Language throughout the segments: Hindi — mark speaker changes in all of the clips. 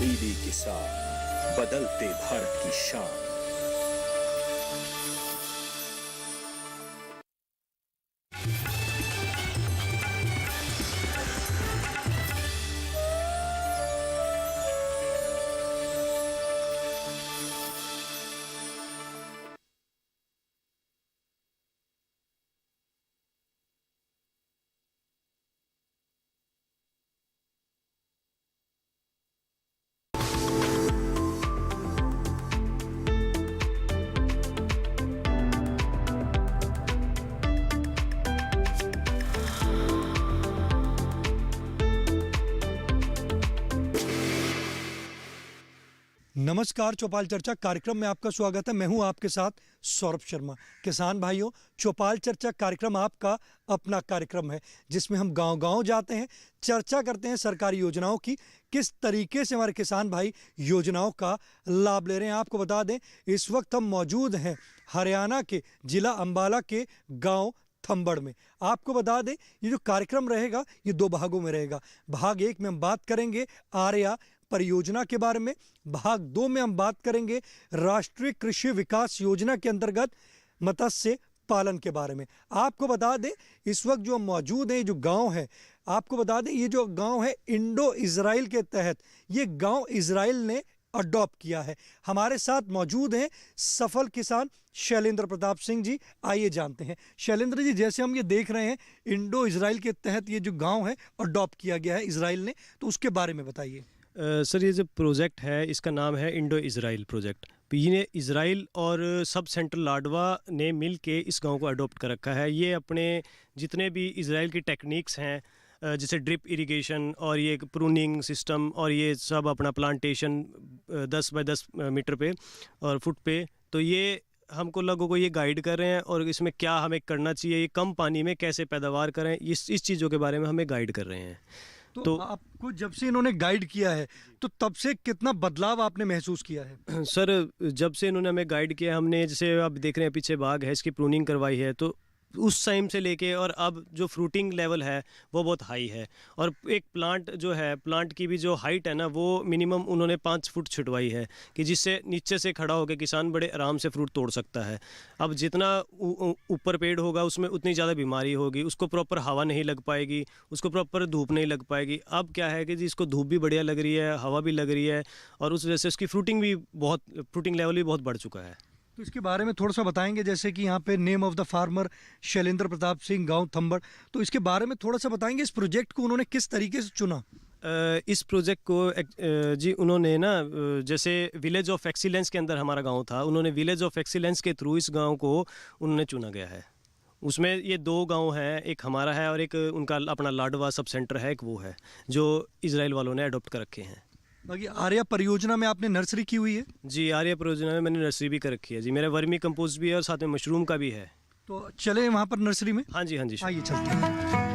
Speaker 1: तब्दीली के साथ बदलते भारत की शान।
Speaker 2: नमस्कार, चौपाल चर्चा कार्यक्रम में आपका स्वागत है। मैं हूं आपके साथ सौरभ शर्मा। किसान भाइयों, चौपाल चर्चा कार्यक्रम आपका अपना कार्यक्रम है जिसमें हम गांव-गांव जाते हैं, चर्चा करते हैं सरकारी योजनाओं की, किस तरीके से हमारे किसान भाई योजनाओं का लाभ ले रहे हैं। आपको बता दें, इस वक्त हम मौजूद हैं हरियाणा के जिला अंबाला के गाँव थंबड़ में। आपको बता दें, ये जो कार्यक्रम रहेगा ये 2 भागों में रहेगा। भाग 1 में हम बात करेंगे आर्या परियोजना के बारे में, भाग 2 में हम बात करेंगे राष्ट्रीय कृषि विकास योजना के अंतर्गत मत्स्य पालन के बारे में। आपको बता दें, इस वक्त जो हम मौजूद हैं, जो गांव है, आपको बता दें ये जो गांव है इंडो इजराइल के तहत, ये गांव इजराइल ने अडॉप्ट किया है। हमारे साथ मौजूद हैं सफल किसान शैलेंद्र प्रताप सिंह जी। आइए जानते हैं शैलेंद्र जी, जैसे हम ये देख रहे हैं इंडो इजराइल के तहत ये जो गांव है अडॉप्ट किया गया है इजराइल ने, तो उसके बारे में बताइए।
Speaker 3: सर, ये जो प्रोजेक्ट है इसका नाम है इंडो इजराइल प्रोजेक्ट। ये इजराइल और सब सेंट्रल लाडवा ने मिल के इस गांव को अडॉप्ट कर रखा है। ये अपने जितने भी इजराइल की टेक्निक्स हैं, जैसे ड्रिप इरिगेशन और ये प्रूनिंग सिस्टम और ये सब अपना प्लांटेशन 10 बाय 10 मीटर पे और फुट पे, तो ये हमको लोगों को ये गाइड कर रहे हैं और इसमें क्या हमें करना चाहिए, ये कम पानी में कैसे पैदावार करें, इस चीज़ों के बारे में हमें गाइड कर रहे हैं।
Speaker 2: तो आपको जब से इन्होंने गाइड किया है तो तब से कितना बदलाव आपने महसूस किया है?
Speaker 3: सर, जब से इन्होंने हमें गाइड किया, हमने जैसे आप देख रहे हैं पीछे बाग है, इसकी प्रूनिंग करवाई है, तो उस टाइम से लेके और अब जो फ्रूटिंग लेवल है वो बहुत हाई है। और एक प्लांट जो है, प्लांट की भी जो हाइट है ना, वो मिनिमम उन्होंने 5 फुट छुटवाई है कि जिससे नीचे से खड़ा होकर किसान बड़े आराम से फ्रूट तोड़ सकता है। अब जितना ऊपर पेड़ होगा उसमें उतनी ज़्यादा बीमारी होगी, उसको प्रॉपर हवा नहीं लग पाएगी, उसको प्रॉपर धूप नहीं लग पाएगी। अब क्या है कि जी इसको धूप भी बढ़िया लग रही है, हवा भी लग रही है और उस वजह से उसकी फ्रूटिंग लेवल भी बहुत बढ़ चुका है।
Speaker 2: तो इसके बारे में थोड़ा सा बताएंगे, जैसे कि यहाँ पे name of the farmer Shailendra Pratap Singh, गांव थंबड़, तो इसके बारे में थोड़ा सा बताएंगे। इस प्रोजेक्ट को उन्होंने किस तरीके से चुना?
Speaker 3: इस प्रोजेक्ट को जी उन्होंने ना, जैसे विलेज ऑफ एक्सीलेंस के अंदर हमारा गांव था, उन्होंने विलेज ऑफ एक्सीलेंस के थ्रू इस गांव को उन्होंने चुना गया है। उसमें ये 2 गांव हैं, एक हमारा है और एक उनका अपना लाडवा सब सेंटर है, एक वो है जो इजराइल वालों ने अडॉप्ट कर रखे हैं।
Speaker 2: बाकी आर्या परियोजना में आपने नर्सरी की हुई है?
Speaker 3: जी, आर्या परियोजना में मैंने नर्सरी भी कर रखी है जी। मेरा वर्मी कंपोस्ट भी है और साथ में मशरूम का भी है।
Speaker 2: तो चले वहाँ पर नर्सरी में?
Speaker 3: हाँ जी, हाँ जी,
Speaker 2: आइए चलते हैं।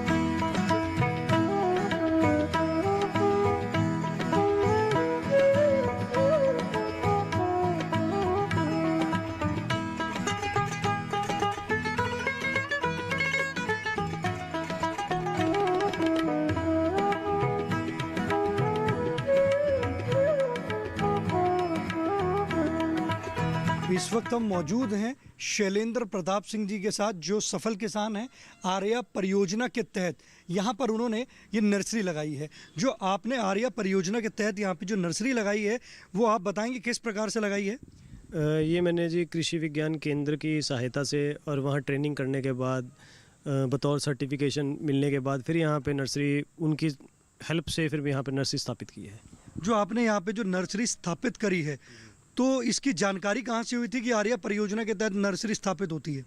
Speaker 2: इस वक्त हम मौजूद हैं शैलेंद्र प्रताप सिंह जी के साथ, जो सफल किसान हैं। आर्या परियोजना के तहत यहाँ पर उन्होंने ये नर्सरी लगाई है। जो आपने आर्या परियोजना के तहत यहाँ पे जो नर्सरी लगाई है वो आप बताएंगे किस प्रकार से लगाई है?
Speaker 3: ये मैंने जी कृषि विज्ञान केंद्र की सहायता से और वहाँ ट्रेनिंग करने के बाद बतौर सर्टिफिकेशन मिलने के बाद फिर यहाँ पे नर्सरी, उनकी हेल्प से फिर यहाँ पे नर्सरी स्थापित की है।
Speaker 2: जो आपने यहाँ पे जो नर्सरी स्थापित करी है, तो इसकी जानकारी कहाँ से हुई थी कि आर्या परियोजना के तहत नर्सरी स्थापित होती है?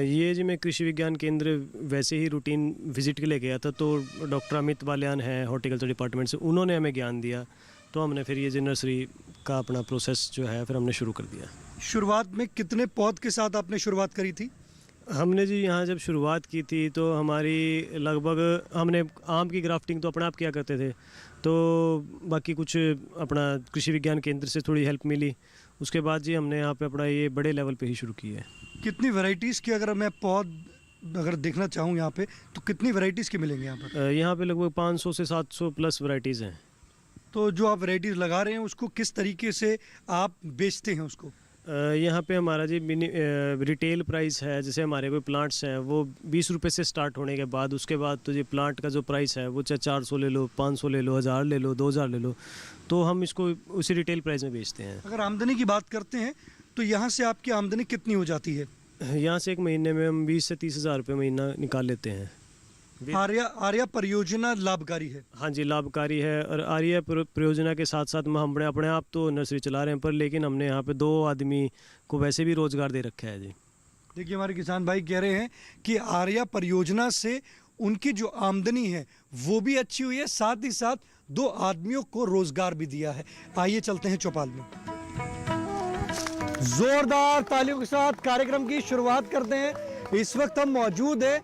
Speaker 3: ये जी मैं कृषि विज्ञान केंद्र वैसे ही रूटीन विजिट के लिए गया था, तो डॉक्टर अमित बालियान हैं हॉर्टिकल्चर डिपार्टमेंट से, उन्होंने हमें ज्ञान दिया, तो हमने फिर ये जो नर्सरी का अपना प्रोसेस जो है फिर हमने शुरू कर दिया।
Speaker 2: शुरुआत में कितने पौध के साथ आपने शुरुआत करी थी?
Speaker 3: हमने जी यहाँ जब शुरुआत की थी तो हमारी लगभग, हमने आम की ग्राफ्टिंग तो अपने आप किया करते थे, तो बाकी कुछ अपना कृषि विज्ञान केंद्र से थोड़ी हेल्प मिली। उसके बाद जी हमने यहाँ पे अपना ये बड़े लेवल पे ही शुरू की है।
Speaker 2: कितनी वैरायटीज़ की अगर मैं पौध अगर देखना चाहूँ यहाँ पे, तो कितनी वैरायटीज़ के मिलेंगे यहाँ पर?
Speaker 3: यहाँ पे लगभग 500 से 700 प्लस वैरायटीज़ हैं।
Speaker 2: तो जो आप वैरायटीज लगा रहे हैं उसको किस तरीके से आप बेचते हैं उसको?
Speaker 3: यहाँ पे हमारा जी रिटेल प्राइस है, जैसे हमारे कोई प्लांट्स हैं वो 20 रुपये से स्टार्ट होने के बाद उसके बाद तो जी प्लांट का जो प्राइस है वो चाहे 400 ले लो, 500 ले लो, 1000 ले लो, 2000 ले लो, तो हम इसको उसी रिटेल प्राइस में बेचते हैं।
Speaker 2: अगर आमदनी की बात करते हैं तो यहाँ से आपकी आमदनी कितनी हो जाती है?
Speaker 3: यहाँ से एक महीने में हम 20 से 30 हज़ार रुपये महीना निकाल लेते हैं।
Speaker 2: आर्या परियोजना लाभकारी है?
Speaker 3: हाँ जी, लाभकारी है। और आर्या परियोजना के साथ साथ हम अपने आप तो नर्सरी चला रहे हैं, पर लेकिन हमने यहाँ पे 2 आदमी को वैसे भी रोज़गार दे रखा है जी।
Speaker 2: देखिए हमारे किसान भाई कह रहे हैं कि आर्या परियोजना से उनकी जो आमदनी है वो भी अच्छी हुई है, साथ ही साथ 2 आदमियों को रोजगार भी दिया है। आइए चलते हैं चौपाल में। जोरदार तालियों के साथ कार्यक्रम की शुरुआत करते हैं। इस वक्त हम मौजूद है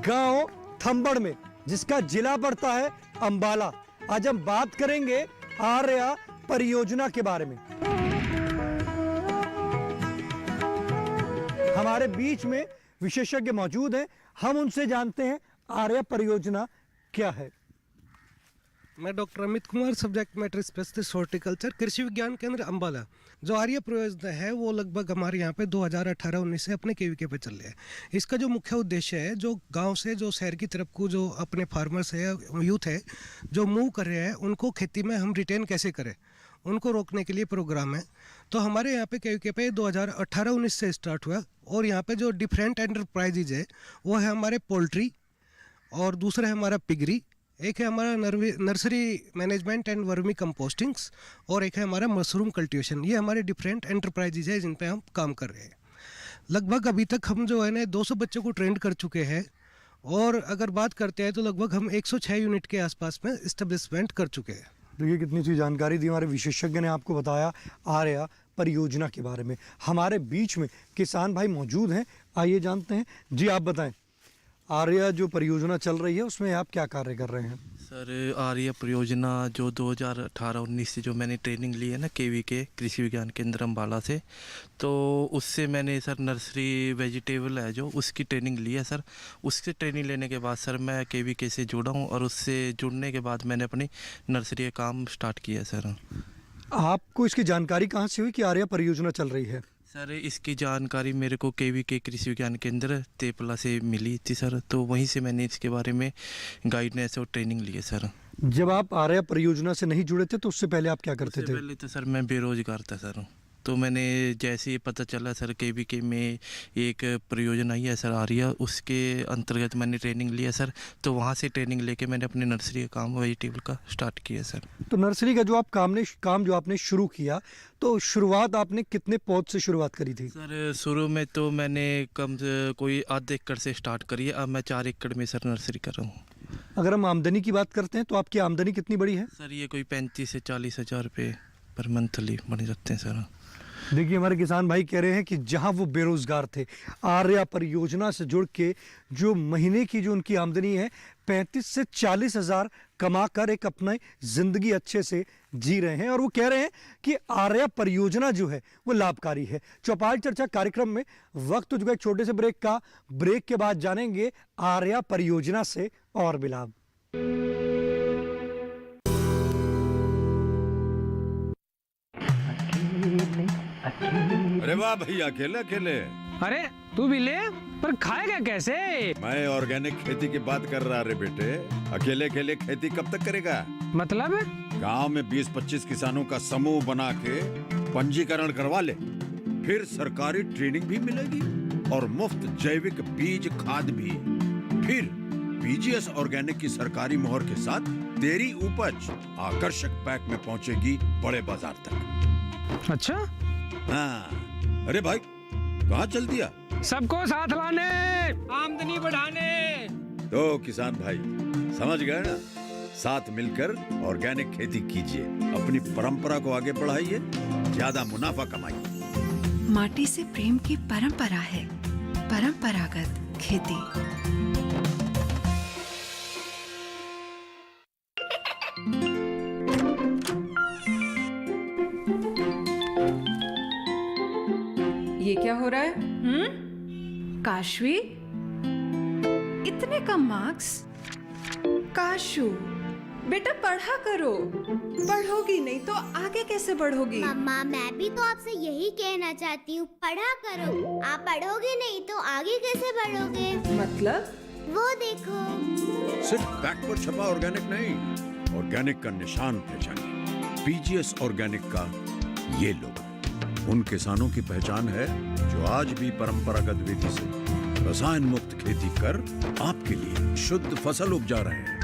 Speaker 2: गांव थंबड़ में, जिसका जिला पड़ता है अंबाला। आज हम बात करेंगे आर्या परियोजना के बारे में। हमारे बीच में विशेषज्ञ मौजूद हैं, हम उनसे जानते हैं आर्या परियोजना क्या है।
Speaker 4: मैं doctor Amit Kumar, subject matter specialist horticulture, कृषि विज्ञान केंद्र अंबाला। जो आर्य परियोजना है वो लगभग हमारे यहाँ पे 2018-19 से अपने केवीके पे चल रहा है। इसका जो मुख्य उद्देश्य है, जो गांव से जो शहर की तरफ को जो अपने फार्मर्स है, यूथ है जो मूव कर रहे हैं, उनको खेती में हम रिटेन कैसे करें, उनको रोकने के लिए प्रोग्राम है। तो हमारे यहाँ पे केवीके पे 2018-19 से स्टार्ट हुआ। और यहाँ पे जो डिफरेंट एंटरप्राइजेज है वो है हमारे पोल्ट्री, और दूसरा है हमारा पिगरी, एक है हमारा नर्सरी मैनेजमेंट एंड वर्मी कंपोस्टिंग्स, और एक है हमारा मशरूम कल्टीवेशन। ये हमारे डिफरेंट एंटरप्राइजेज है जिन पे हम काम कर रहे हैं। लगभग अभी तक हम जो है ना 200 बच्चों को ट्रेंड कर चुके हैं, और अगर बात करते हैं तो लगभग हम 106 यूनिट के आसपास में इस्टेब्लिशमेंट कर चुके हैं।
Speaker 2: देखिए कितनी सी जानकारी दी हमारे विशेषज्ञ ने आपको बताया आर्या परियोजना के बारे में। हमारे बीच में किसान भाई मौजूद हैं, आइए जानते हैं। जी आप बताएं, आर्या जो परियोजना चल रही है उसमें आप क्या कार्य कर रहे हैं?
Speaker 5: सर, आर्या परियोजना जो 2018-19 से जो मैंने ट्रेनिंग ली है ना केवीके कृषि विज्ञान केंद्र अंबाला से, तो उससे मैंने सर नर्सरी वेजिटेबल है जो उसकी ट्रेनिंग ली है सर। उससे ट्रेनिंग लेने के बाद सर मैं केवीके से जुड़ा हूँ, और उससे जुड़ने के बाद मैंने अपनी नर्सरी का काम स्टार्ट किया है सर।
Speaker 2: आपको इसकी जानकारी कहाँ से हुई कि आर्या परियोजना चल रही है?
Speaker 5: सर, इसकी जानकारी मेरे को केवीके कृषि विज्ञान केंद्र तेपला से मिली थी सर, तो वहीं से मैंने इसके बारे में गाइडेंस और ट्रेनिंग ली है सर।
Speaker 2: जब आप आर्या परियोजना से नहीं जुड़े थे तो उससे पहले आप क्या करते थे?
Speaker 5: पहले तो सर मैं बेरोजगार था सर, तो मैंने जैसे ही पता चला सर केवीके में एक परियोजना ही है सर आर्या, उसके अंतर्गत मैंने ट्रेनिंग लिया सर। तो वहाँ से ट्रेनिंग लेके मैंने अपनी नर्सरी का काम वेजिटेबल का स्टार्ट किया सर।
Speaker 2: तो नर्सरी का जो आप काम जो आपने शुरू किया, तो शुरुआत आपने कितने पौध से शुरुआत करी थी?
Speaker 5: सर शुरू में तो मैंने कम से कोई आधे एकड़ से स्टार्ट करी है, अब मैं 4 एकड़ में सर नर्सरी कर रहा हूँ।
Speaker 2: अगर हम आमदनी की बात करते हैं तो आपकी आमदनी कितनी बड़ी है?
Speaker 5: सर ये कोई 35 से 40 हज़ार रुपये पर मंथली बन जाते हैं सर।
Speaker 2: देखिए हमारे किसान भाई कह रहे हैं कि जहां वो बेरोजगार थे, आर्या परियोजना से जुड़ के जो महीने की जो उनकी आमदनी है 35 से 40 हज़ार कमा कर एक अपनी जिंदगी अच्छे से जी रहे हैं। और वो कह रहे हैं कि आर्या परियोजना जो है वो लाभकारी है। चौपाल चर्चा कार्यक्रम में वक्त हो चुका है छोटे से ब्रेक का। ब्रेक के बाद जानेंगे आर्या परियोजना से और भी लाभ।
Speaker 6: अरे वाह भैया, अकेले अकेले।
Speaker 7: अरे तू भी ले, पर खाएगा कैसे?
Speaker 6: मैं ऑर्गेनिक खेती की बात कर रहा रे बेटे। अकेले अकेले खेती कब तक करेगा?
Speaker 7: मतलब?
Speaker 6: गांव में 20-25 किसानों का समूह बना के पंजीकरण करवा ले, फिर सरकारी ट्रेनिंग भी मिलेगी और मुफ्त जैविक बीज खाद भी। फिर पीजीएस ऑर्गेनिक की सरकारी मोहर के साथ तेरी उपज आकर्षक पैक में पहुंचेगी बड़े बाजार तक।
Speaker 7: अच्छा?
Speaker 6: हाँ। अरे भाई कहाँ चल दिया?
Speaker 7: सबको साथ लाने, आमदनी बढ़ाने।
Speaker 6: तो किसान भाई समझ गए ना, साथ मिलकर ऑर्गेनिक खेती कीजिए, अपनी परंपरा को आगे बढ़ाइए, ज्यादा मुनाफा कमाइए।
Speaker 8: माटी से प्रेम की परंपरा है परंपरागत खेती।
Speaker 9: ये क्या हो रहा है?
Speaker 8: काशवी, इतने कम मार्क्स? काशू,
Speaker 9: बेटा पढ़ा करो, पढ़ोगी नहीं तो आगे कैसे बढ़ोगी?
Speaker 10: मम्मा मैं भी तो आपसे यही कहना चाहती हूँ, पढ़ा करो। आप पढ़ोगे नहीं तो आगे कैसे बढ़ोगे?
Speaker 9: मतलब?
Speaker 10: वो देखो,
Speaker 6: सिर्फ बैक पर छपा ऑर्गेनिक नहीं, ऑर्गेनिक का निशान पहचानिए। पीजीएस ऑर्गेनिक का ये लोगो उन किसानों की पहचान है जो आज भी परंपरागत विधि से रसायन मुक्त खेती कर आपके लिए शुद्ध फसल उपजा रहे हैं।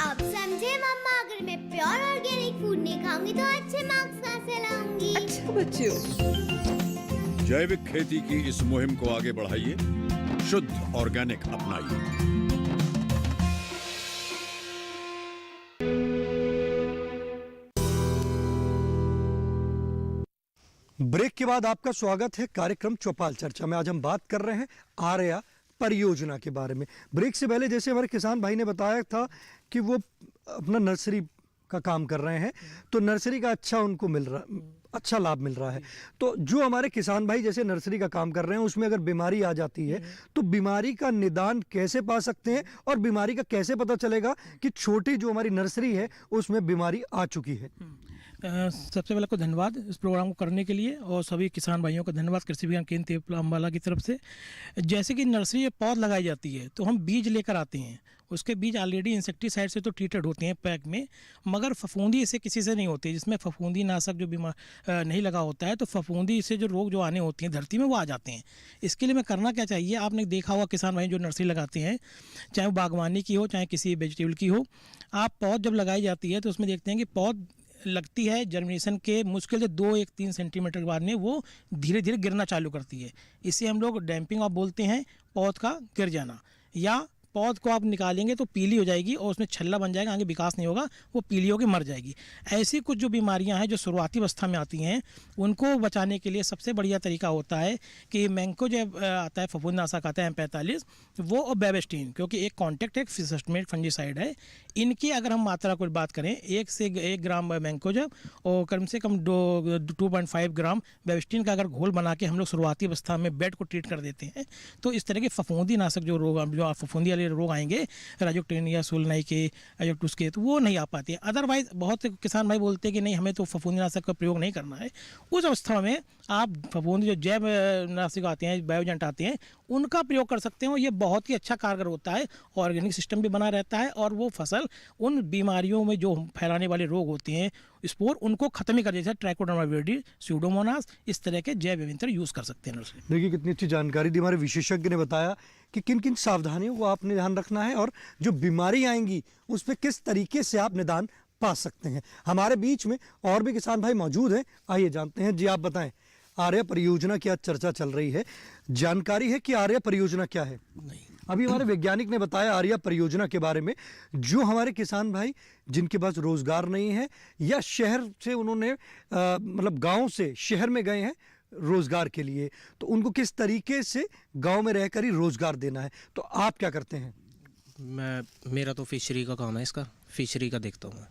Speaker 10: अब समझे मम्मा, अगर मैं प्योर ऑर्गेनिक फूड नहीं खाऊंगी तो अच्छे मार्क्स कहाँ से लाऊंगी?
Speaker 9: अच्छा बच्चों,
Speaker 6: जैविक खेती की इस मुहिम को आगे बढ़ाइए, शुद्ध ऑर्गेनिक अपनाइए।
Speaker 2: ब्रेक के बाद आपका स्वागत है कार्यक्रम चौपाल चर्चा में। आज हम बात कर रहे हैं आर्या परियोजना के बारे में। ब्रेक से पहले जैसे हमारे किसान भाई ने बताया था कि वो अपना नर्सरी का काम कर रहे हैं, तो नर्सरी का अच्छा लाभ मिल रहा है। तो जो हमारे किसान भाई जैसे नर्सरी का काम कर रहे हैं, उसमें अगर बीमारी आ जाती है तो बीमारी का निदान कैसे पा सकते हैं, और बीमारी का कैसे पता चलेगा कि छोटी जो हमारी नर्सरी है उसमें बीमारी आ चुकी है?
Speaker 11: सबसे पहले को धन्यवाद इस प्रोग्राम को करने के लिए, और सभी किसान भाइयों का धन्यवाद कृषि विज्ञान केंद्र अम्बाला की तरफ से। जैसे कि नर्सरी में पौध लगाई जाती है तो हम बीज लेकर आते हैं, उसके बीज ऑलरेडी इंसेक्टिसाइड से तो ट्रीटेड होते हैं पैक में, मगर फफूंदी इससे किसी से नहीं होती, जिसमें फफूंदी नाशक जो बीमार नहीं लगा होता है, तो फफूंदी से जो रोग जो आने होती हैं धरती में वो आ जाते हैं। इसके लिए हमें करना क्या चाहिए, आपने देखा होगा किसान भाई जो नर्सरी लगाते हैं, चाहे वो बागवानी की हो चाहे किसी वेजिटेबल की हो, आप पौध जब लगाई जाती है तो उसमें देखते हैं कि पौध लगती है जर्मिनेशन के मुश्किल से 2-3 सेंटीमीटर के बाद में वो धीरे धीरे गिरना चालू करती है। इसे हम लोग डैम्पिंग ऑफ बोलते हैं, पौध का गिर जाना। या पौध को आप निकालेंगे तो पीली हो जाएगी और उसमें छल्ला बन जाएगा, आगे विकास नहीं होगा, वो पीली होकर मर जाएगी। ऐसी कुछ जो बीमारियां हैं जो शुरुआती अवस्था में आती हैं, उनको बचाने के लिए सबसे बढ़िया तरीका होता है कि मैंको जो आता है फफूंदनाशक आता है M45, वो और बेबिस्टिन, क्योंकि एक कॉन्टैक्ट है, फिसस्टमेट फंजीसाइड है। इनकी अगर हम मात्रा को बात करें, 1 से 1 ग्राम मैंकोजेब और कम से कम 2.5 ग्राम बेबिस्टिन का अगर घोल बना के हम लोग शुरुआती अवस्था में बेड को ट्रीट कर देते हैं, तो इस तरह के फफूंदी नाशक जो रोग जो फफूंदी वाले रोग आएंगे, राजोक्टेनिया सोलनाई के, अजोक्टुस के, तो वो नहीं आ पाते हैं। अदरवाइज बहुत से किसान भाई बोलते हैं कि नहीं हमें तो फफूंदी नाशक का प्रयोग नहीं करना है। उस अवस्था में आप फफूंदी जो जैव नाशक आते हैं, बायोजेंट आते हैं, उनका प्रयोग कर सकते हो। ये बहुत ही अच्छा कारगर होता है, ऑर्गेनिक सिस्टम भी बना रहता है, और वो फसल उन बीमारियों में जो फैलाने वाले रोग होते हैं स्पोर, उनको खत्म ही कर, जैसे ट्राइकोडर्मा विरिडी, स्यूडोमोनास, इस तरह के जैव विविधता यूज़ कर सकते हैं।
Speaker 2: देखिए कितनी अच्छी जानकारी दी हमारे विशेषज्ञ ने बताया कि किन किन सावधानियों को आपने ध्यान रखना है, और जो बीमारी आएंगी उस पर किस तरीके से आप निदान पा सकते हैं। हमारे बीच में और भी किसान भाई मौजूद हैं, आइए जानते हैं। जी आप बताएं, आर्या परियोजना की आज चर्चा चल रही है, जानकारी है कि आर्या परियोजना क्या है? नहीं, अभी हमारे वैज्ञानिक ने बताया आर्या परियोजना के बारे में। जो हमारे किसान भाई जिनके पास रोजगार नहीं है, या शहर से उन्होंने मतलब गांव से शहर में गए हैं रोजगार के लिए, तो उनको किस तरीके से गांव में रहकर ही रोजगार देना है, तो आप क्या करते हैं?
Speaker 12: मेरा तो फिशरी का काम है, इसका फिशरी का देखता हूँ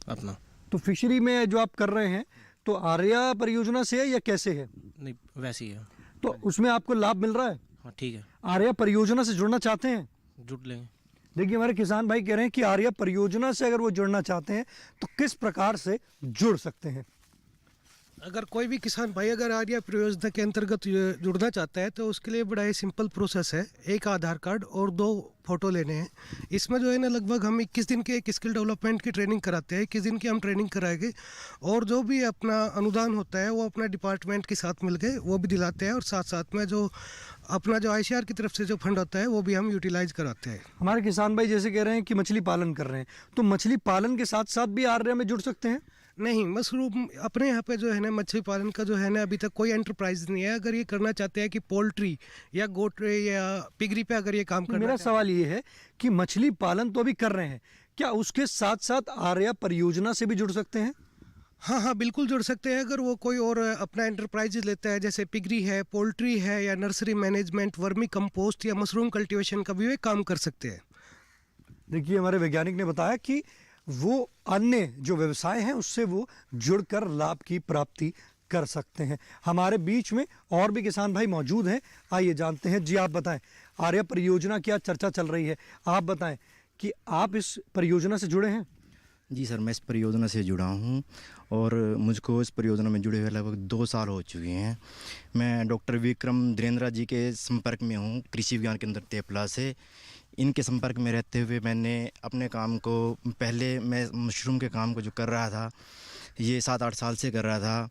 Speaker 12: अपना।
Speaker 2: तो फिशरी में जो आप कर रहे हैं तो आर्या परियोजना से है या कैसे है?
Speaker 12: नहीं, वैसे ही है।
Speaker 2: तो उसमें आपको लाभ मिल रहा है?
Speaker 12: हाँ ठीक है।
Speaker 2: आर्या परियोजना से जुड़ना चाहते हैं?
Speaker 12: जुड़ लेंगे।
Speaker 2: देखिए हमारे किसान भाई कह रहे हैं कि आर्या परियोजना से अगर वो जुड़ना चाहते हैं तो किस प्रकार से जुड़ सकते हैं?
Speaker 4: अगर कोई भी किसान भाई अगर आर्या परियोजना के अंतर्गत जुड़ना चाहता है तो उसके लिए बड़ा ही सिंपल प्रोसेस है। एक आधार कार्ड और 2 फोटो लेने हैं। इसमें जो है ना लगभग हम 21 दिन के एक स्किल डेवलपमेंट की ट्रेनिंग कराते हैं। 21 दिन की हम ट्रेनिंग कराएंगे, और जो भी अपना अनुदान होता है वो अपना डिपार्टमेंट के साथ मिल के वो भी दिलाते हैं, और साथ साथ में जो अपना जो ICR की तरफ से जो फंड होता है वो भी हम यूटिलाइज कराते हैं।
Speaker 2: हमारे किसान भाई जैसे कह रहे हैं कि मछली पालन कर रहे हैं, तो मछली पालन के साथ साथ भी आर्या में जुड़ सकते हैं?
Speaker 4: नहीं, मशरूम अपने यहाँ पे जो है ना मछली पालन का जो है ना अभी तक कोई एंटरप्राइज नहीं है। अगर ये करना चाहते हैं कि पोल्ट्री या गोट या पिगरी पे अगर ये काम करना,
Speaker 2: मेरा सवाल ये है कि मछली पालन तो अभी कर रहे हैं, क्या उसके साथ साथ आर्या परियोजना से भी जुड़ सकते हैं?
Speaker 4: हाँ, बिल्कुल जुड़ सकते हैं। अगर वो कोई और अपना एंटरप्राइज लेता है, जैसे पिगरी है, पोल्ट्री है, या नर्सरी मैनेजमेंट, वर्मी कंपोस्ट या मशरूम कल्टीवेशन का भी वे काम कर सकते हैं।
Speaker 2: देखिए हमारे वैज्ञानिक ने बताया कि वो अन्य जो व्यवसाय हैं उससे वो जुड़कर लाभ की प्राप्ति कर सकते हैं। हमारे बीच में और भी किसान भाई मौजूद हैं, आइए जानते हैं। जी आप बताएं, आर्या परियोजना की आज चर्चा चल रही है, आप बताएं कि आप इस परियोजना से जुड़े हैं?
Speaker 13: जी सर, मैं इस परियोजना से जुड़ा हूँ और मुझको इस परियोजना में जुड़े हुए लगभग 2 साल हो चुके हैं। मैं डॉक्टर विक्रम धीरेन्द्र जी के संपर्क में हूँ, कृषि विज्ञान केंद्र तेपला से। इनके संपर्क में रहते हुए मैंने अपने काम को, पहले मैं मशरूम के काम को जो कर रहा था, ये 7-8 साल से कर रहा था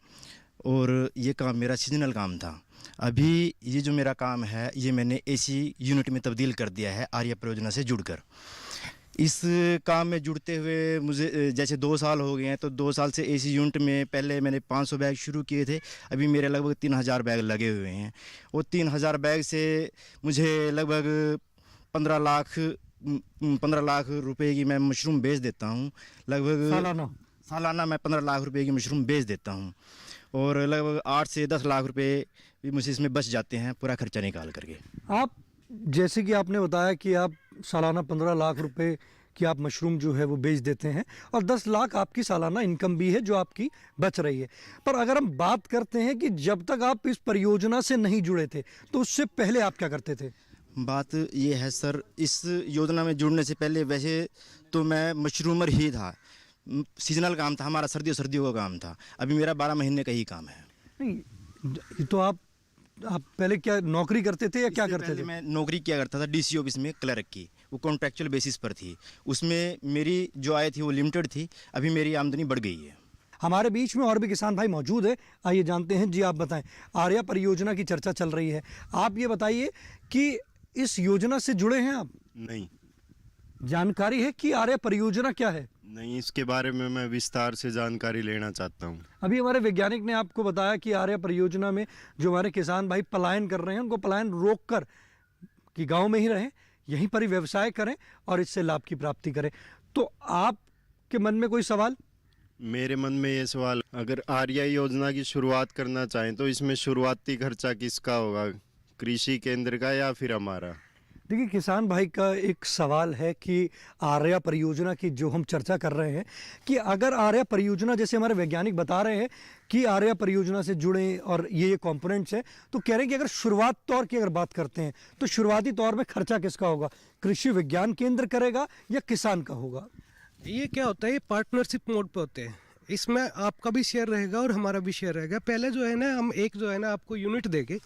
Speaker 13: और ये काम मेरा सीजनल काम था। अभी ये जो मेरा काम है ये मैंने एसी यूनिट में तब्दील कर दिया है आर्या परियोजना से जुड़कर। इस काम में जुड़ते हुए मुझे जैसे 2 साल हो गए हैं, तो 2 साल से एसी यूनिट में पहले मैंने 500 बैग शुरू किए थे, अभी मेरे लगभग 3000 बैग लगे हुए हैं। वो 3000 बैग से मुझे लगभग 15 लाख रुपए की मैं मशरूम बेच देता हूँ। लगभग सालाना मैं 15 लाख रुपए की मशरूम बेच देता हूँ और लगभग 8 से 10 लाख रुपए भी मुझे इसमें बच जाते हैं पूरा खर्चा निकाल करके।
Speaker 2: आप जैसे कि आपने बताया कि आप सालाना 15 लाख रुपए की आप मशरूम जो है वो बेच देते हैं और 10 लाख आपकी सालाना इनकम भी है जो आपकी बच रही है। पर अगर हम बात करते हैं कि जब तक आप इस परियोजना से नहीं जुड़े थे तो उससे पहले आप क्या करते थे?
Speaker 13: बात ये है सर, इस योजना में जुड़ने से पहले वैसे तो मैं मशरूमर ही था। सीजनल काम था हमारा, सर्दियों का काम था। अभी मेरा 12 महीने का ही काम है।
Speaker 2: नहीं तो आप पहले क्या नौकरी करते थे या क्या करते थे?
Speaker 13: मैं नौकरी किया करता था डीसी ऑफिस में क्लर्क की, वो कॉन्ट्रैक्चुअल बेसिस पर थी। उसमें मेरी जो आय थी वो लिमिटेड थी। अभी मेरी आमदनी बढ़ गई है।
Speaker 2: हमारे बीच में और भी किसान भाई मौजूद है, आइए जानते हैं। जी आप बताएं, आर्या परियोजना की चर्चा चल रही है, आप ये बताइए कि इस योजना से जुड़े हैं आप?
Speaker 14: नहीं।
Speaker 2: जानकारी है कि आर्या परियोजना क्या है?
Speaker 14: नहीं, इसके बारे में मैं विस्तार से जानकारी लेना चाहता हूँ।
Speaker 2: अभी हमारे वैज्ञानिक ने आपको बताया कि आर्या परियोजना में जो हमारे किसान भाई पलायन कर रहे हैं उनको पलायन रोक कर कि गाँव में ही रहें, यहीं पर ही व्यवसाय करें और इससे लाभ की प्राप्ति करें। तो आपके मन में कोई सवाल?
Speaker 14: मेरे मन में ये सवाल, अगर आर्या योजना की शुरुआत करना चाहें तो इसमें शुरुआती खर्चा किसका होगा, कृषि केंद्र का या फिर हमारा?
Speaker 2: देखिए, किसान भाई का एक सवाल है कि आर्या परियोजना की जो हम चर्चा कर रहे हैं कि अगर आर्या परियोजना, जैसे हमारे वैज्ञानिक बता रहे हैं कि आर्या परियोजना से जुड़े और ये कंपोनेंट्स हैं, तो कह रहे हैं कि अगर शुरुआत तौर की अगर बात करते हैं तो शुरुआती तौर में खर्चा किसका होगा? कृषि विज्ञान केंद्र करेगा या किसान का होगा?
Speaker 4: ये क्या होता है, ये पार्टनरशिप मोड पे होते हैं। इसमें आपका भी शेयर रहेगा और हमारा भी शेयर रहेगा। पहले जो है ना, हम एक जो है ना आपको यूनिट देंगे,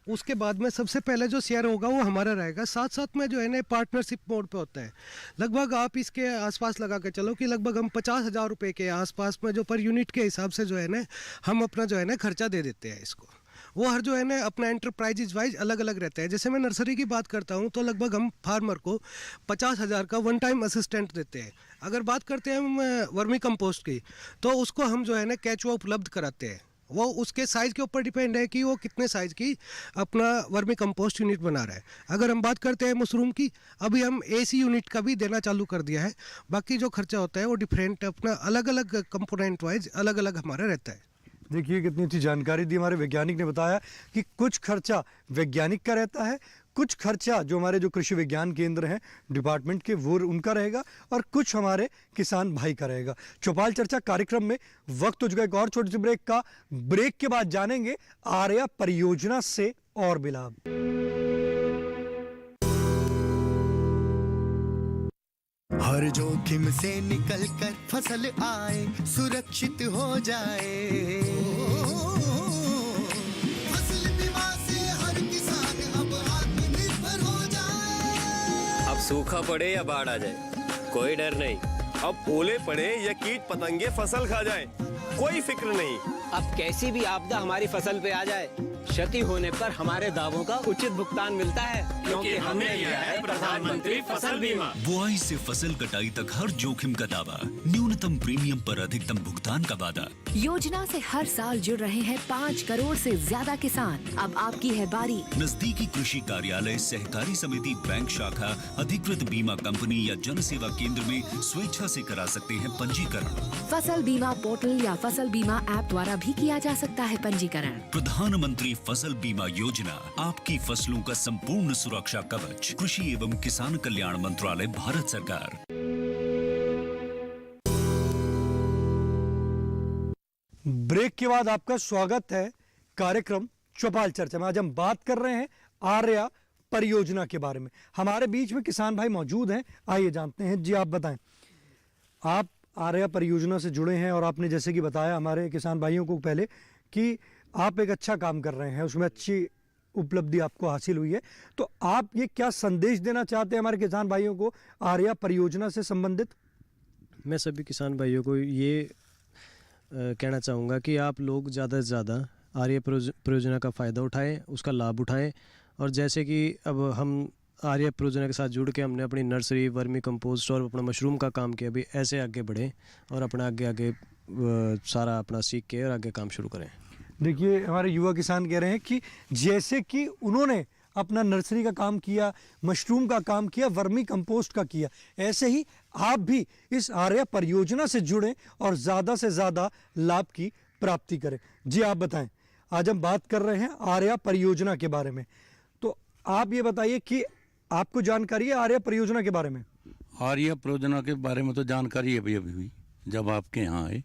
Speaker 4: उसके बाद में सबसे पहले जो शेयर होगा वो हमारा रहेगा। साथ साथ में जो है ना पार्टनरशिप मोड पे होता है। लगभग आप इसके आसपास लगा के चलो कि लगभग हम 50,000 रुपये के आसपास में जो पर यूनिट के हिसाब से जो है ना हम अपना जो है ना खर्चा दे देते हैं इसको। वो हर जो है ना अपना एंटरप्राइजेज वाइज अलग अलग रहता है। जैसे मैं नर्सरी की बात करता हूँ तो लगभग हम फार्मर को 50,000 का वन टाइम असिस्टेंट देते हैं। अगर बात करते हैं हम वर्मी कंपोस्ट की, तो उसको हम जो है ना केचुआ उपलब्ध कराते हैं। वो उसके साइज़ के ऊपर डिपेंड है कि वो कितने साइज़ की अपना वर्मी कंपोस्ट यूनिट बना रहा है। अगर हम बात करते हैं मशरूम की, अभी हम एसी यूनिट का भी देना चालू कर दिया है। बाकी जो खर्चा होता है वो डिफरेंट अपना अलग अलग कंपोनेंट वाइज अलग अलग हमारा रहता है।
Speaker 2: देखिए कितनी अच्छी जानकारी दी हमारे वैज्ञानिक ने बताया कि कुछ खर्चा वैज्ञानिक का रहता है, कुछ खर्चा जो हमारे जो कृषि विज्ञान केंद्र हैं डिपार्टमेंट के वो उनका रहेगा और कुछ हमारे किसान भाई का रहेगा। चौपाल चर्चा कार्यक्रम में वक्त हो चुका है एक और छोटी सी ब्रेक का। ब्रेक के बाद जानेंगे आर्या परियोजना से और भी लाभ।
Speaker 15: हर जोखिम से निकल कर फसल आए, सुरक्षित हो जाए। फसल बीमा से हर किसान अब आत्मनिर्भर हो जाए।
Speaker 16: अब सूखा पड़े या बाढ़ आ जाए, कोई डर नहीं।
Speaker 17: अब ओले पड़े या कीट पतंगे फसल खा जाए, कोई फिक्र नहीं।
Speaker 18: अब कैसी भी आपदा हमारी फसल पे आ जाए, क्षति होने पर हमारे दावों का उचित भुगतान मिलता है, क्योंकि हमने लिया है प्रधानमंत्री फसल बीमा।
Speaker 19: बुआई से फसल कटाई तक हर जोखिम का दावा, न्यूनतम प्रीमियम पर अधिकतम भुगतान का वादा।
Speaker 8: योजना से हर साल जुड़ रहे हैं 5 करोड़ से ज्यादा किसान। अब आपकी है बारी।
Speaker 19: नजदीकी कृषि कार्यालय, सहकारी समिति, बैंक शाखा, अधिकृत बीमा कंपनी या जन सेवा केंद्र में स्वेच्छा से करा सकते हैं पंजीकरण।
Speaker 8: फसल बीमा पोर्टल या फसल बीमा ऐप द्वारा भी किया जा सकता है पंजीकरण।
Speaker 19: प्रधानमंत्री फसल बीमा योजना, आपकी फसलों का संपूर्ण सुरक्षा कवच। कृषि एवं किसान कल्याण मंत्रालय, भारत सरकार।
Speaker 2: ब्रेक के बाद आपका स्वागत है कार्यक्रम चौपाल चर्चा में। आज हम बात कर रहे हैं आर्या परियोजना के बारे में। हमारे बीच में किसान भाई मौजूद हैं, आइए जानते हैं। जी आप बताएं, आप आर्या परियोजना से जुड़े हैं और आपने जैसे कि बताया हमारे किसान भाइयों को पहले कि आप एक अच्छा काम कर रहे हैं, उसमें अच्छी उपलब्धि आपको हासिल हुई है, तो आप ये क्या संदेश देना चाहते हैं हमारे किसान भाइयों को आर्या परियोजना से संबंधित?
Speaker 3: मैं सभी किसान भाइयों को ये कहना चाहूँगा कि आप लोग ज़्यादा से ज़्यादा आर्या परियोजना का फ़ायदा उठाएं, उसका लाभ उठाएं। और जैसे कि अब हम आर्या परियोजना के साथ जुड़ के हमने अपनी नर्सरी, वर्मी कंपोस्ट और अपना मशरूम का काम किया, अभी ऐसे आगे बढ़ें और अपना आगे सारा अपना सीख के और आगे काम शुरू करें।
Speaker 2: देखिए हमारे युवा किसान कह रहे हैं कि जैसे कि उन्होंने अपना नर्सरी का काम किया, मशरूम का काम किया, वर्मी कंपोस्ट का किया, ऐसे ही आप भी इस आर्या परियोजना से जुड़ें और ज़्यादा से ज़्यादा लाभ की प्राप्ति करें। जी आप बताएं, आज हम बात कर रहे हैं आर्या परियोजना के बारे में, तो आप ये बताइए कि आपको जानकारी है आर्या परियोजना के बारे में?
Speaker 20: आर्या परियोजना के बारे में तो जानकारी अभी हुई जब आपके यहाँ आए,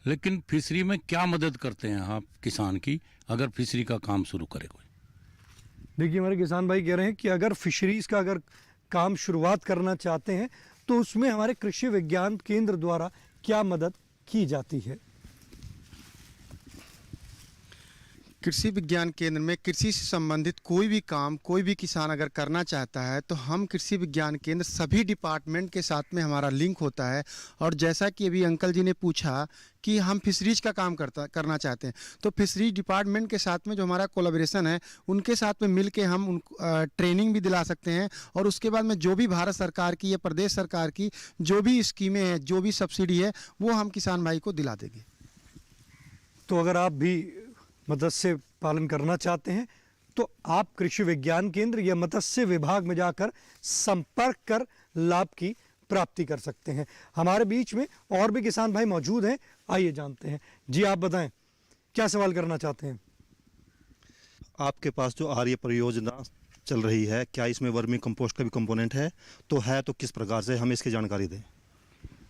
Speaker 20: लेकिन फिशरी में क्या मदद करते हैं आप किसान की, अगर फिशरी का काम शुरू करे कोई?
Speaker 2: देखिए हमारे किसान भाई कह रहे हैं कि अगर फिशरीज का अगर काम शुरुआत करना चाहते हैं तो उसमें हमारे कृषि विज्ञान केंद्र द्वारा क्या मदद की जाती है?
Speaker 21: कृषि विज्ञान केंद्र में कृषि से संबंधित कोई भी काम कोई भी किसान अगर करना चाहता है तो हम कृषि विज्ञान केंद्र सभी डिपार्टमेंट के साथ में हमारा लिंक होता है। और जैसा कि अभी अंकल जी ने पूछा कि हम फिशरीज का काम करना चाहते हैं, तो फिशरीज डिपार्टमेंट के साथ में जो हमारा कोलैबोरेशन है उनके साथ में मिल के हम उन ट्रेनिंग भी दिला सकते हैं। और उसके बाद में जो भी भारत सरकार की या प्रदेश सरकार की जो भी स्कीमें हैं, जो भी सब्सिडी है, वो हम किसान भाई को दिला देंगे।
Speaker 2: तो अगर आप भी मत्स्य पालन करना चाहते हैं तो आप कृषि विज्ञान केंद्र या मत्स्य विभाग में जाकर संपर्क कर लाभ की प्राप्ति कर सकते हैं। हमारे बीच में और भी किसान भाई मौजूद हैं, आइए जानते हैं। जी आप बताएं, क्या सवाल करना चाहते हैं?
Speaker 22: आपके पास जो आर्य परियोजना चल रही है, क्या इसमें वर्मी कंपोस्ट का भी कंपोनेंट है? तो है तो किस प्रकार से, हमें इसकी जानकारी दें।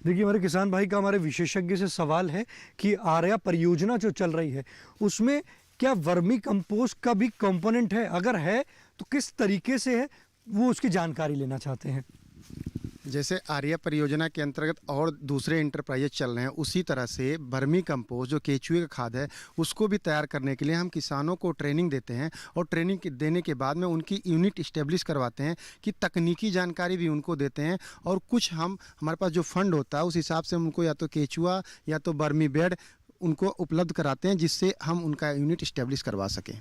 Speaker 2: देखिए हमारे किसान भाई का हमारे विशेषज्ञ से सवाल है कि आर्या परियोजना जो चल रही है उसमें क्या वर्मी कंपोस्ट का भी कंपोनेंट है, अगर है तो किस तरीके से है, वो उसकी जानकारी लेना चाहते हैं।
Speaker 21: जैसे आर्या परियोजना के अंतर्गत और दूसरे इंटरप्राइजेज चल रहे हैं, उसी तरह से वर्मी कंपोस्ट जो केचुए का खाद है उसको भी तैयार करने के लिए हम किसानों को ट्रेनिंग देते हैं। और ट्रेनिंग देने के बाद में उनकी यूनिट इस्टेब्लिश करवाते हैं कि तकनीकी जानकारी भी उनको देते हैं। और कुछ हमारे पास जो फंड होता है उस हिसाब से उनको या तो केचुआ या तो वर्मी बेड उनको उपलब्ध कराते हैं, जिससे हम उनका यूनिट इस्टेब्लिश करवा सकें।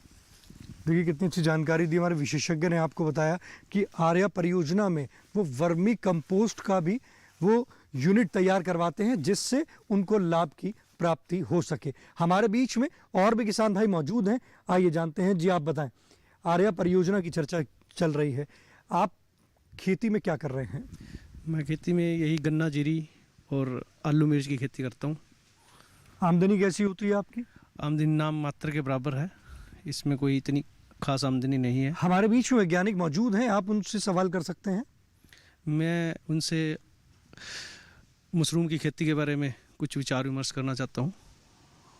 Speaker 2: देखिए कितनी अच्छी जानकारी दी हमारे विशेषज्ञ ने आपको बताया कि आर्या परियोजना में वो वर्मी कंपोस्ट का भी वो यूनिट तैयार करवाते हैं जिससे उनको लाभ की प्राप्ति हो सके। हमारे बीच में और भी किसान भाई मौजूद हैं, आइए जानते हैं। जी आप बताएं, आर्या परियोजना की चर्चा चल रही है, आप खेती में क्या कर रहे हैं?
Speaker 23: मैं खेती में यही गन्ना, जीरी और आलू मिर्च की खेती करता हूँ।
Speaker 2: आमदनी कैसी होती है आपकी?
Speaker 23: आमदनी नाम मात्र के बराबर है, इसमें कोई इतनी खास आमदनी नहीं है।
Speaker 2: हमारे बीच में वैज्ञानिक मौजूद हैं, आप उनसे सवाल कर सकते हैं।
Speaker 23: मैं उनसे मशरूम की खेती के बारे में कुछ विचार विमर्श करना चाहता हूँ।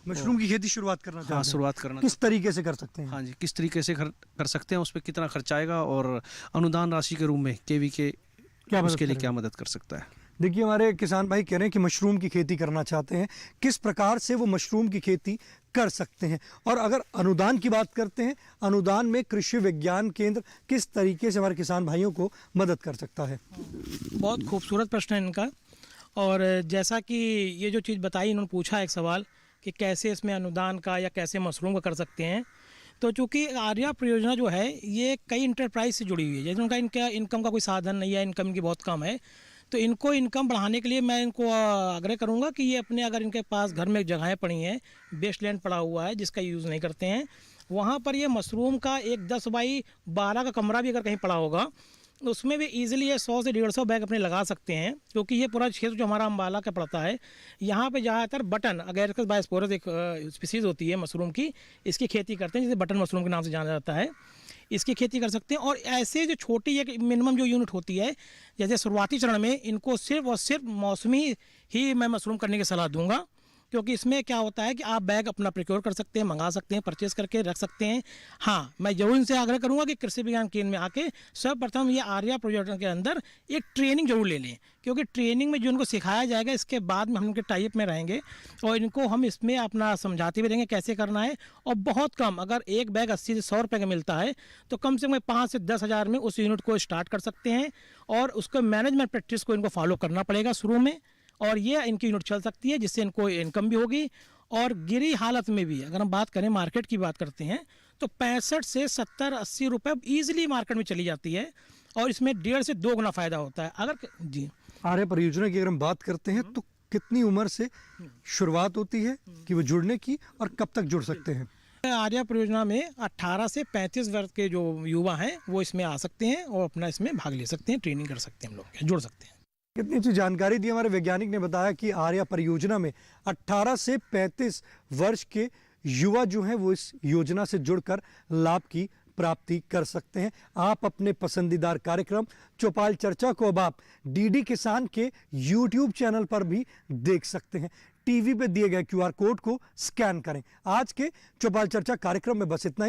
Speaker 2: मशरूम की खेती शुरुआत करना चाहते हैं?
Speaker 23: हाँ, शुरुआत करना।
Speaker 2: किस तरीके से कर सकते हैं?
Speaker 23: हाँ जी, किस तरीके से कर सकते हैं, उस पर कितना खर्चा आएगा और अनुदान राशि के रूप में KVK उसके लिए क्या मदद कर सकता है।
Speaker 2: देखिए हमारे किसान भाई कह रहे हैं कि मशरूम की खेती करना चाहते हैं, किस प्रकार से वो मशरूम की खेती कर सकते हैं। और अगर अनुदान की बात करते हैं, अनुदान में कृषि विज्ञान केंद्र किस तरीके से हमारे किसान भाइयों को मदद कर सकता है?
Speaker 11: बहुत खूबसूरत प्रश्न है इनका। और जैसा कि ये जो चीज़ बताई, इन्होंने पूछा एक सवाल कि कैसे इसमें अनुदान का या कैसे मशरूम का कर सकते हैं। तो चूँकि आर्या परियोजना जो है ये कई इंटरप्राइज से जुड़ी हुई है, जैसे उनका इनका इनकम का कोई साधन नहीं है, इनकम की बहुत कम है, तो इनको इनकम बढ़ाने के लिए मैं इनको आग्रह करूंगा कि ये अपने, अगर इनके पास घर में जगहें पड़ी हैं, वेस्ट लैंड पड़ा हुआ है जिसका यूज़ नहीं करते हैं, वहाँ पर ये मशरूम का एक 10 बाई 12 का कमरा भी अगर कहीं पड़ा होगा, उसमें भी ईजिली ये 100 से 150 बैग अपने लगा सकते हैं। क्योंकि ये पूरा क्षेत्र जो हमारा अम्बाला का पड़ता है, यहाँ पे ज़्यादातर बटन अगैरकस बायोस्पोरस एक स्पीसीज़ होती है मशरूम की, इसकी खेती करते हैं, जिसे बटन मशरूम के नाम से जाना जाता है। इसकी खेती कर सकते हैं। और ऐसे जो छोटी एक मिनिमम जो यूनिट होती है, जैसे शुरुआती चरण में इनको सिर्फ और सिर्फ मौसमी ही मैं मशरूम करने की सलाह दूंगा। क्योंकि इसमें क्या होता है कि आप बैग अपना प्रिक्योर कर सकते हैं, मंगा सकते हैं, परचेज करके रख सकते हैं। हाँ, मैं जरूर इनसे आग्रह करूंगा कि कृषि विज्ञान केंद्र में आके सर्वप्रथम ये आर्या प्रोजेक्ट के अंदर एक ट्रेनिंग जरूर ले लें, क्योंकि ट्रेनिंग में जो उनको सिखाया जाएगा इसके बाद में हम उनके टाइप में रहेंगे और इनको हम इसमें अपना समझाते भी रहेंगे कैसे करना है। और बहुत कम, अगर एक बैग 80 से 100 रुपये का मिलता है तो कम से कम 5 से 10 हज़ार में उस यूनिट को स्टार्ट कर सकते हैं और उसको मैनेजमेंट प्रैक्टिस को इनको फॉलो करना पड़ेगा शुरू में, और ये इनकी यूनिट चल सकती है जिससे इनको इनकम भी होगी। और गिरी हालत में भी अगर हम बात करें, मार्केट की बात करते हैं तो 65 से 70-80 रुपये ईजिली मार्केट में चली जाती है और इसमें 1.5 से 2 गुना फायदा होता है। अगर जी
Speaker 2: आर्या परियोजना की अगर हम बात करते हैं तो कितनी उम्र से शुरुआत होती है कि वो जुड़ने की और कब तक जुड़ सकते हैं?
Speaker 11: आर्या परियोजना में 18 से 35 वर्ष के जो युवा हैं वो इसमें आ सकते हैं और अपना इसमें भाग ले सकते हैं, ट्रेनिंग कर सकते हैं, हम लोग जुड़ सकते हैं।
Speaker 2: कितनी अच्छी जानकारी दी हमारे वैज्ञानिक ने बताया कि आर्या परियोजना में 18 से 35 वर्ष के युवा जो हैं वो इस योजना से जुड़कर लाभ की प्राप्ति कर सकते हैं। आप अपने पसंदीदार कार्यक्रम चौपाल चर्चा को अब आप डीडी किसान के YouTube चैनल पर भी देख सकते हैं। टीवी पे दिए गए QR कोड को स्कैन करें। आज के चौपाल चर्चा कार्यक्रम में बस इतना ही।